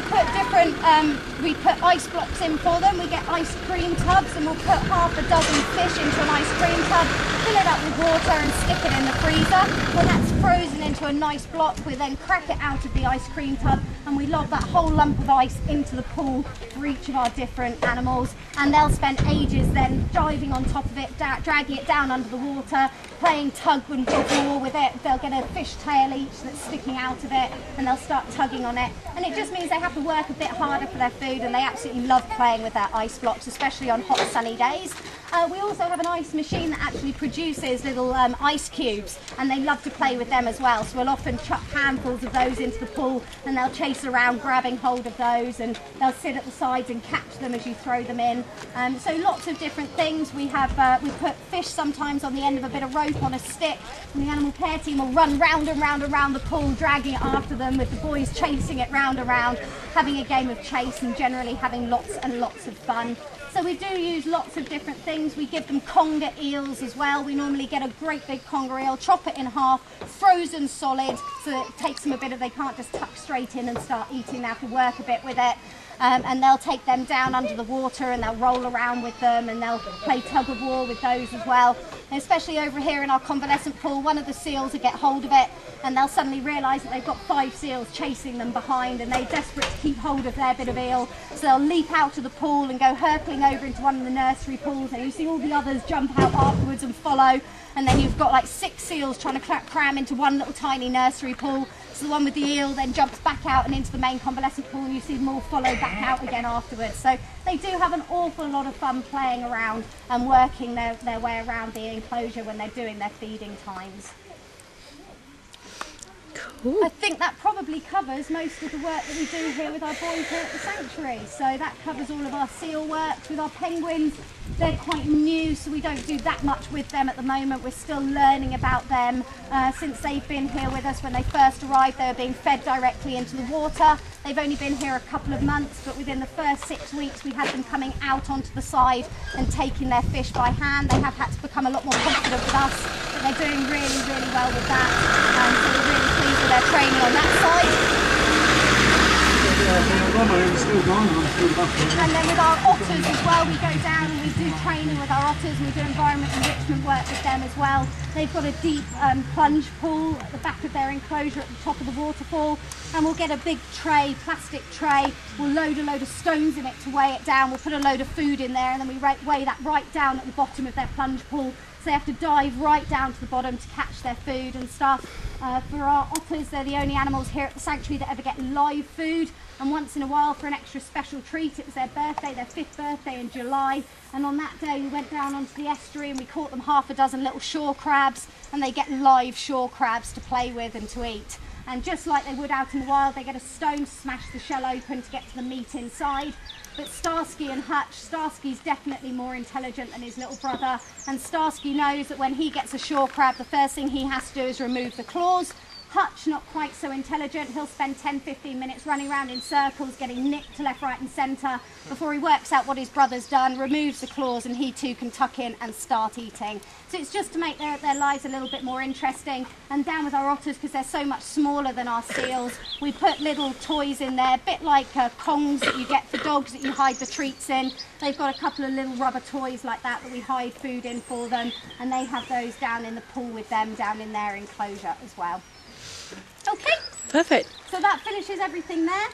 put different, we put ice blocks in for them. We get ice cream tubs and we'll put half a dozen fish into an ice cream tub, fill it up with water and stick it in the freezer. When that's frozen into a nice block, we then crack it out of the ice cream tub and we lob that whole lump of ice into the pool for each of our different animals, and they'll spend ages then diving on top of it, dragging it down under the water, playing tug and war with it. They'll get a fish tail each that's sticking out of it and they'll start tugging on it, and it just means they have to work a bit harder for their food, and they absolutely love playing with their ice blocks, especially on hot sunny days. We also have an ice machine that actually produces little ice cubes, and they love to play with them as well, so we'll often chuck handfuls of those into the pool and they'll chase around grabbing hold of those, and they'll sit at the sides and catch them as you throw them in. So lots of different things. We have we put fish sometimes on the end of a bit of rope on a stick, and the animal care team will run round and round and round the pool dragging it after them, with the boys chasing it round and round, having a game of chase and generally having lots and lots of fun. So we do use lots of different things. We give them conger eels as well. We normally get a great big conger eel, chop it in half, frozen solid, so it takes them a bit of, they can't just tuck straight in and start eating, they have to work a bit with it. And they'll take them down under the water and they'll roll around with them, and they'll play tug of war with those as well. And especially over here in our convalescent pool, one of the seals will get hold of it and they'll suddenly realise that they've got 5 seals chasing them behind, and they're desperate to keep hold of their bit of eel. So they'll leap out of the pool and go hurtling over into one of the nursery pools, and you see all the others jump out afterwards and follow, and then you've got like 6 seals trying to cram into one little tiny nursery pool. So the one with the eel then jumps back out and into the main convalescent pool, and you see them all follow back out again afterwards. So they do have an awful lot of fun playing around and working their way around the enclosure when they're doing their feeding times. Cool. I think that probably covers most of the work that we do here with our boys here at the sanctuary. So that covers all of our seal work. With our penguins, they're quite new, so we don't do that much with them at the moment. We're still learning about them. Since they've been here with us, when they first arrived, they were being fed directly into the water. They've only been here a couple of months, but within the first 6 weeks, we had them coming out onto the side and taking their fish by hand. They have had to become a lot more confident with us, but they're doing really, really well with that. So we're really pleased with their training on that side. And then with our otters as well, we go down and we do training with our otters, and we do environment enrichment work with them as well. They've got a deep plunge pool at the back of their enclosure at the top of the waterfall, and we'll get a big tray, plastic tray, we'll load a load of stones in it to weigh it down, we'll put a load of food in there, and then we weigh that right down at the bottom of their plunge pool. So they have to dive right down to the bottom to catch their food and stuff. For our otters, they're the only animals here at the sanctuary that ever get live food, and once in a while, for an extra special treat, it was their birthday, their 5th birthday in July, and on that day we went down onto the estuary and we caught them half a dozen little shore crabs, and they get live shore crabs to play with and to eat. And just like they would out in the wild, they get a stone to smash the shell open to get to the meat inside. But Starsky and Hutch, Starsky's definitely more intelligent than his little brother, and Starsky knows that when he gets a shore crab, the first thing he has to do is remove the claws. Hutch, not quite so intelligent, he'll spend 10-15 minutes running around in circles, getting nicked to left, right and centre before he works out what his brother's done, removes the claws, and he too can tuck in and start eating. So it's just to make their lives a little bit more interesting. And down with our otters, because they're so much smaller than our seals, we put little toys in there, a bit like kongs that you get for dogs that you hide the treats in. They've got a couple of little rubber toys like that we hide food in for them, and they have those down in the pool with them down in their enclosure as well. Okay. Perfect. So that finishes everything there.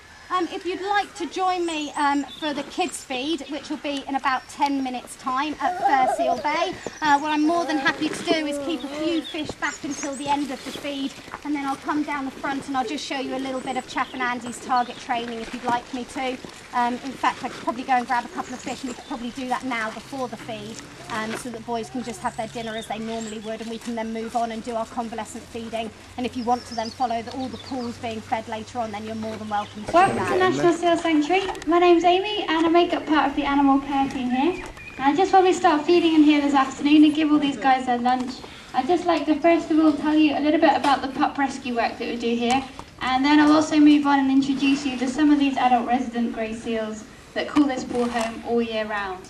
If you'd like to join me for the kids feed, which will be in about 10 minutes time at Fur Seal Bay, what I'm more than happy to do is keep a few fish back until the end of the feed, and then I'll come down the front and I'll just show you a little bit of Chaff and Andy's target training if you'd like me to. In fact, I could probably go and grab a couple of fish, and we could probably do that now before the feed, so that boys can just have their dinner as they normally would, and we can then move on and do our convalescent feeding. And if you want to then follow all the pools being fed later on, then you're more than welcome to do that. Welcome to National Seal Sanctuary. My name's Amy and I make up part of the animal care team here. And I just probably start feeding in here this afternoon and give all these guys their lunch. I'd just like to first of all tell you a little bit about the pup rescue work that we do here, and then I'll also move on and introduce you to some of these adult resident grey seals that call this pool home all year round.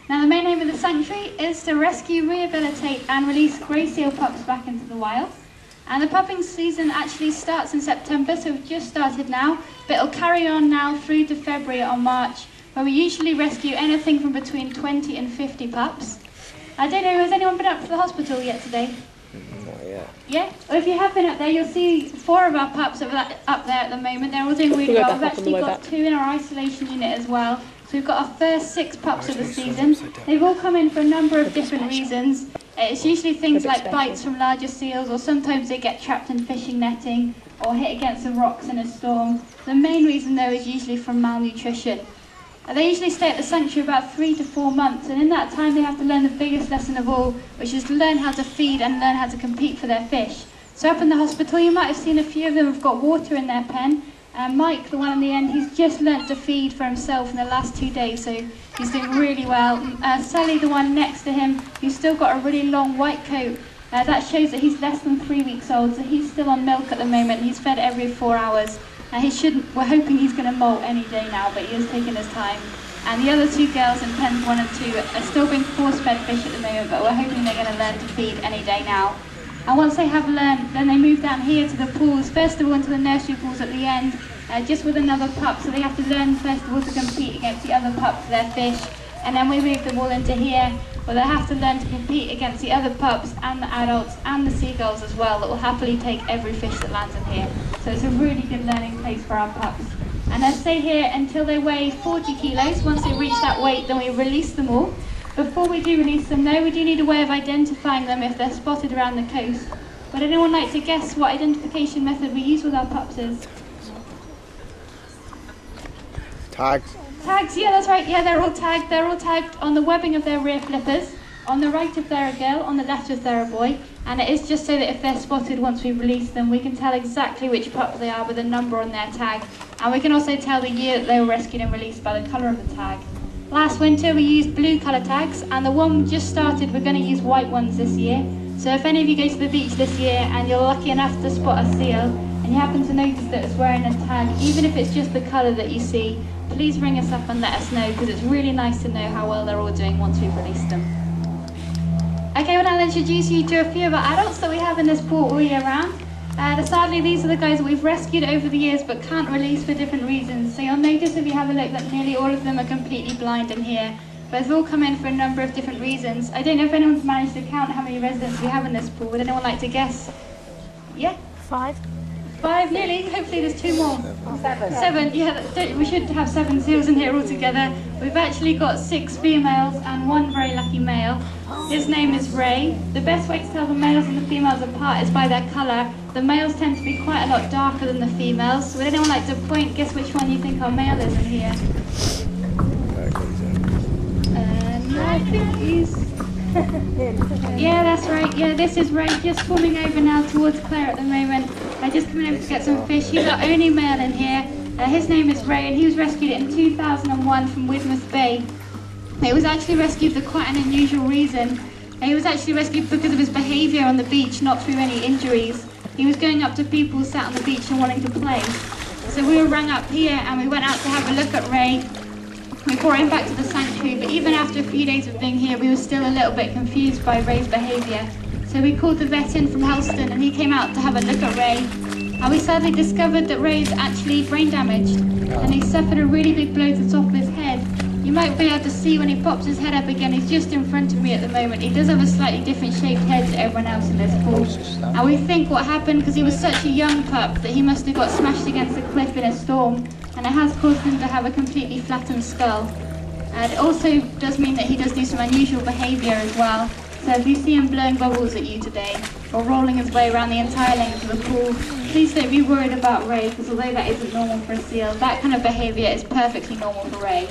Now the main aim of the sanctuary is to rescue, rehabilitate and release grey seal pups back into the wild. And the pupping season actually starts in September, so we've just started now, but it'll carry on now through to February or March, where we usually rescue anything from between 20 and 50 pups. I don't know, has anyone been up to the hospital yet today? Not yet. Yeah? Well, if you have been up there, you'll see 4 of our pups up there at the moment. They're all doing really well. We've actually got 2 in our isolation unit as well. So we've got our first 6 pups of the season. They've all come in for a number of different reasons. It's usually things like bites from larger seals, or sometimes they get trapped in fishing netting or hit against some rocks in a storm. The main reason though is usually from malnutrition. They usually stay at the sanctuary about 3 to 4 months, and in that time they have to learn the biggest lesson of all, which is to learn how to feed and learn how to compete for their fish. So up in the hospital you might have seen a few of them have got water in their pen. Mike, the one in the end, he's just learnt to feed for himself in the last 2 days, so he's doing really well. Sally, the one next to him, who's still got a really long white coat, that shows that he's less than 3 weeks old, so he's still on milk at the moment. He's fed every 4 hours. We're hoping he's going to molt any day now, but he is taking his time. And the other 2 girls in pens 1 and 2 are still being force-fed fish at the moment, but we're hoping they're going to learn to feed any day now. And once they have learned, then they move down here to the pools, first of all into the nursery pools at the end, just with another pup, so they have to learn first of all to compete against the other pups for their fish, and then we move them all into here, where they have to learn to compete against the other pups and the adults and the seagulls as well, that will happily take every fish that lands in here. So it's a really good learning place for our pups. And they stay here until they weigh 40 kilos. Once they reach that weight, then we release them all. Before we do release them though, we do need a way of identifying them if they're spotted around the coast. Would anyone like to guess what identification method we use with our pups is? Tags. Tags, yeah, that's right. Yeah, they're all tagged. They're all tagged on the webbing of their rear flippers. On the right if they're a girl, on the left if they're a boy. And it is just so that if they're spotted once we release them, we can tell exactly which pup they are with a number on their tag. And we can also tell the year that they were rescued and released by the colour of the tag. Last winter we used blue colour tags, and the one we just started, we're going to use white ones this year. So if any of you go to the beach this year and you're lucky enough to spot a seal, and you happen to notice that it's wearing a tag, even if it's just the colour that you see, please ring us up and let us know, because it's really nice to know how well they're all doing once we've released them. Okay, well I'll introduce you to a few of our adults that we have in this pool all year round. Sadly, these are the guys that we've rescued over the years but can't release for different reasons. So you'll notice if you have a look that nearly all of them are completely blind in here. But they've all come in for a number of different reasons. I don't know if anyone's managed to count how many residents we have in this pool. Would anyone like to guess? Yeah? 5. 5, nearly. Hopefully there's 2 more. 7. 7, yeah, we should have 7 seals in here altogether. We've actually got 6 females and 1 very lucky male. His name is Ray. The best way to tell the males and the females apart is by their colour. The males tend to be quite a lot darker than the females. So would anyone like to guess which one you think our male is in here? No, I think he's... Yeah, that's right. Yeah, this is Ray, just swimming over now towards Claire at the moment. Just coming over to get some fish. He's our only male in here. His name is Ray, and he was rescued in 2001 from Widmouth Bay. He was actually rescued for quite an unusual reason. He was actually rescued because of his behaviour on the beach, not through any injuries. He was going up to people sat on the beach and wanting to play. So we were rang up here and we went out to have a look at Ray. We brought him back to the sanctuary, but even after a few days of being here, we were still a little bit confused by Ray's behaviour. So we called the vet in from Helston and he came out to have a look at Ray. And we sadly discovered that Ray's actually brain damaged and he suffered a really big blow to the top of his head. You might be able to see when he pops his head up again, he's just in front of me at the moment. He does have a slightly different shaped head to everyone else in this pool. And we think what happened, because he was such a young pup, that he must have got smashed against a cliff in a storm, and it has caused him to have a completely flattened skull. And it also does mean that he does do some unusual behaviour as well. So if you see him blowing bubbles at you today, or rolling his way around the entire length of the pool, please don't be worried about Ray, because although that isn't normal for a seal, that kind of behaviour is perfectly normal for Ray.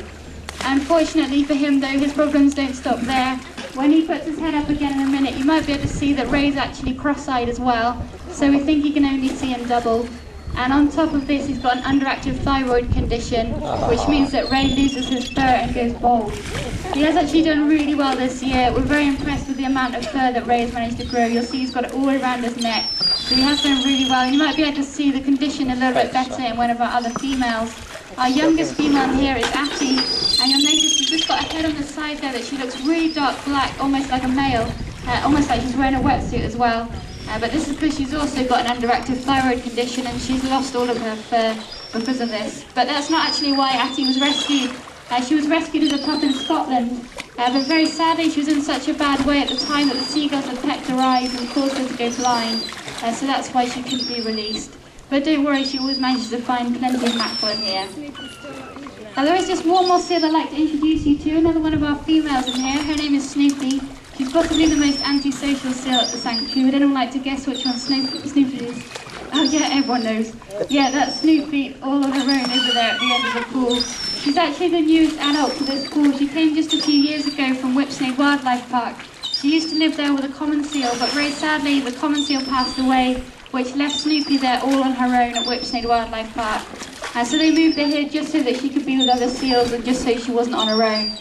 Unfortunately for him though, his problems don't stop there. When he puts his head up again in a minute, you might be able to see that Ray's actually cross-eyed as well, so we think you can only see him double. And on top of this, he's got an underactive thyroid condition, which means that Ray loses his fur and goes bald. He has actually done really well this year. We're very impressed with the amount of fur that Ray has managed to grow. You'll see he's got it all around his neck, so he has done really well. You might be able to see the condition a little bit better in one of our other females. Our youngest female here is Attie, and you'll notice she's just got a head on the side there that she looks really dark black, almost like a male, almost like she's wearing a wetsuit as well. But this is because she's also got an underactive thyroid condition and she's lost all of her fur because of this. But that's not actually why Attie was rescued. She was rescued as a pup in Scotland, but very sadly she was in such a bad way at the time that the seagulls had pecked her eyes and caused her to go blind, so that's why she couldn't be released. But don't worry, she always manages to find plenty of mackerel in here. There is just one more seal I'd like to introduce you to, another one of our females in here. Her name is Snoopy. She's possibly the most antisocial seal at the sanctuary. Would anyone like to guess which one Snoopy is? Oh yeah, everyone knows. Yeah, that's Snoopy all on her own over there at the end of the pool. She's actually the newest adult to this pool. She came just a few years ago from Whipsnade Wildlife Park. She used to live there with a common seal, but very sadly the common seal passed away, which left Snoopy there all on her own at Whipsnade Wildlife Park. So they moved her here just so that she could be with other seals and just so she wasn't on her own.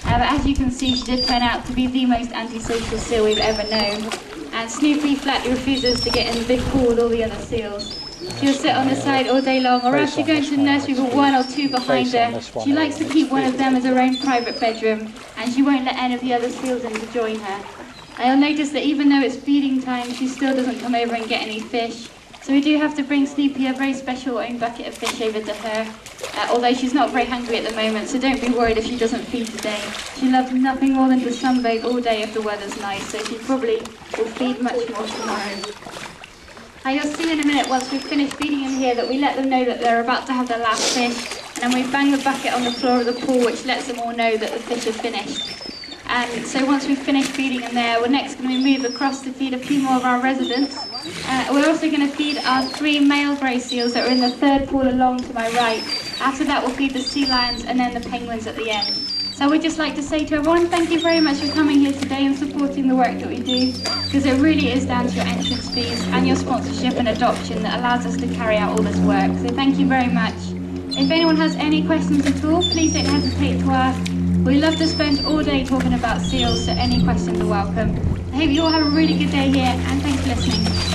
But as you can see, she did turn out to be the most antisocial seal we've ever known. And Snoopy flatly refuses to get in the big pool with all the other seals. She'll sit on the side all day long, or else she'll go into the nursery with one or two behind her. She likes to keep one of them as her own private bedroom, and she won't let any of the other seals in to join her. You'll notice that even though it's feeding time, she still doesn't come over and get any fish. So we do have to bring Snoopy a very special own bucket of fish over to her, although she's not very hungry at the moment, so don't be worried if she doesn't feed today. She loves nothing more than to sunbathe all day if the weather's nice, so she probably will feed much more tomorrow. You'll see in a minute, once we've finished feeding them here, that we let them know that they're about to have their last fish, and then we bang the bucket on the floor of the pool, which lets them all know that the fish are finished. And so once we've finished feeding them there, we're next going to move across to feed a few more of our residents. We're also going to feed our 3 male grey seals that are in the third pool along to my right. After that, we'll feed the sea lions and then the penguins at the end. So we'd just like to say to everyone, thank you very much for coming here today and supporting the work that we do, because it really is down to your entrance fees and your sponsorship and adoption that allows us to carry out all this work. So thank you very much. If anyone has any questions at all, please don't hesitate to ask. We love to spend all day talking about seals, so any questions are welcome. I hope you all have a really good day here, and thanks for listening.